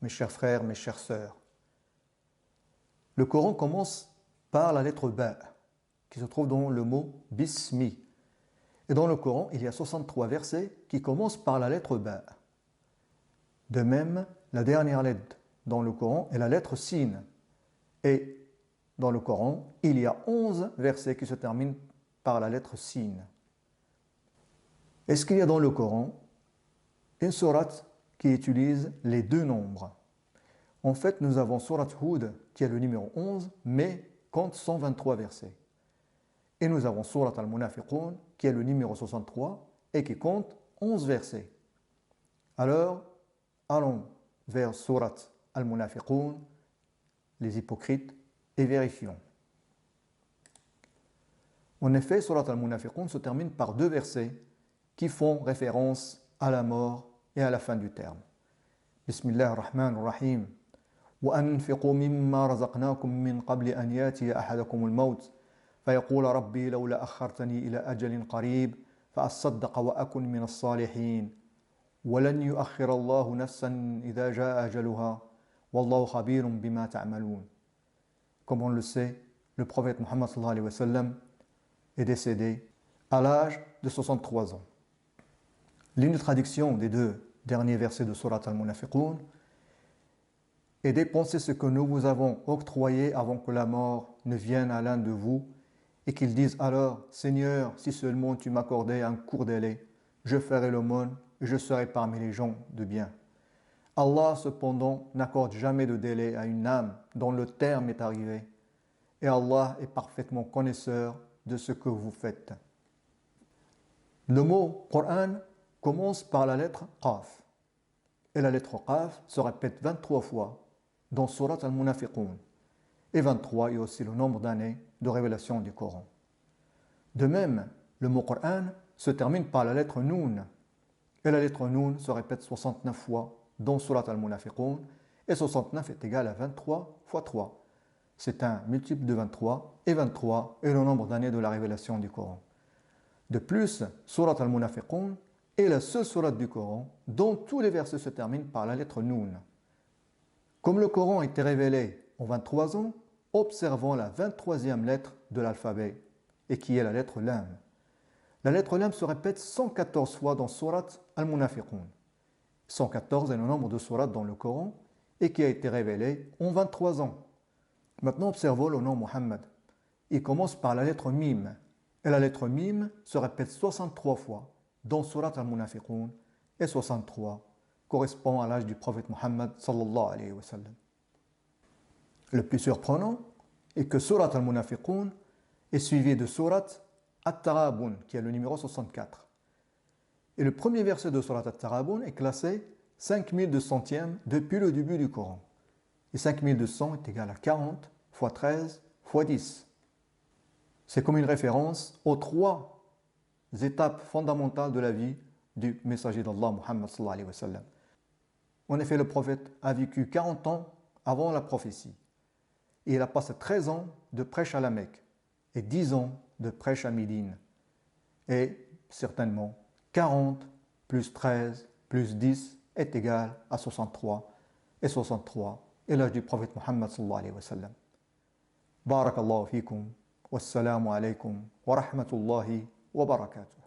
mes chers frères, mes chères sœurs. Le Coran commence par la lettre Ba, qui se trouve dans le mot Bismi. Et dans le Coran, il y a 63 versets qui commencent par la lettre Ba. De même, la dernière lettre dans le Coran est la lettre Sin. Et dans le Coran, il y a 11 versets qui se terminent par la lettre Sin. Est-ce qu'il y a dans le Coran une sourate qui utilise les deux nombres? En fait, nous avons sourate Hud qui est le numéro 11, mais compte 123 versets. Et nous avons sourate Al-Munafiqun qui est le numéro 63 et qui compte 11 versets. Alors, allons vers sourate Al-Munafiqun, les hypocrites, et vérifions. En effet, sourate Al-Munafiqun se termine par deux versets qui font référence à la mort et à la fin du terme. Bismillah ar-Rahman ar-Rahim. وأنفقوا مما رزقناكم من قبل أن يأتي أحدكم الموت فيقول ربي لولا أخرتني إلى أجل قريب فأصدق وأكن من الصالحين ولن يؤخر الله نفسا إذا جاء أجلها والله خبير بما تعملون. Comme on le sait, le prophète Muhammad sallallahu alayhi wa sallam est décédé à l'âge de 63 ans. L'une des traductions des deux derniers versets de Surat Al-Munafiqun est dépenser ce que nous vous avons octroyé avant que la mort ne vienne à l'un de vous et qu'il dise alors, Seigneur, si seulement tu m'accordais un court délai, je ferai l'aumône et je serai parmi les gens de bien. Allah cependant n'accorde jamais de délai à une âme dont le terme est arrivé et Allah est parfaitement connaisseur de ce que vous faites. Le mot Coran commence par la lettre Qaf et la lettre Qaf se répète 23 fois dans Surat Al-Munafiqun. Et 23 est aussi le nombre d'années de révélation du Coran. De même, le mot Coran se termine par la lettre Noun. Et la lettre Noun se répète 69 fois dans Surat Al-Munafiqun. Et 69 est égal à 23 fois 3. C'est un multiple de 23. Et 23 est le nombre d'années de la révélation du Coran. De plus, Surat Al-Munafiqun est la seule sourate du Coran dont tous les versets se terminent par la lettre Noun. Comme le Coran a été révélé en 23 ans, observons la 23e lettre de l'alphabet, et qui est la lettre Lam. La lettre Lam se répète 114 fois dans Surat Al-Munafiqun. 114 est le nombre de sourates dans le Coran, et qui a été révélé en 23 ans. Maintenant, observons le nom Muhammad. Il commence par la lettre Mim, et la lettre Mim se répète 63 fois dans Surat Al-Munafiqun, et 63 correspond à l'âge du prophète Muhammad sallallahu alayhi wa sallam. Le plus surprenant est que Surat Al-Munafiqun est suivi de Surat At-Tarabun, qui est le numéro 64. Et le premier verset de Surat At-Tarabun est classé 5200e depuis le début du Coran. Et 5200 est égal à 40 fois 13 fois 10. C'est comme une référence aux trois étapes fondamentales de la vie du messager d'Allah Muhammad sallallahu alayhi wa sallam. En effet, le prophète a vécu 40 ans avant la prophétie. Et il a passé 13 ans de prêche à la Mecque et 10 ans de prêche à Médine. Et certainement, 40 plus 13 plus 10 est égal à 63. Et 63 est l'âge du prophète Muhammad sallallahu alayhi wa sallam. Barakallahu fikum. Wassalamu alaykum wa rahmatullahi wa barakatuh.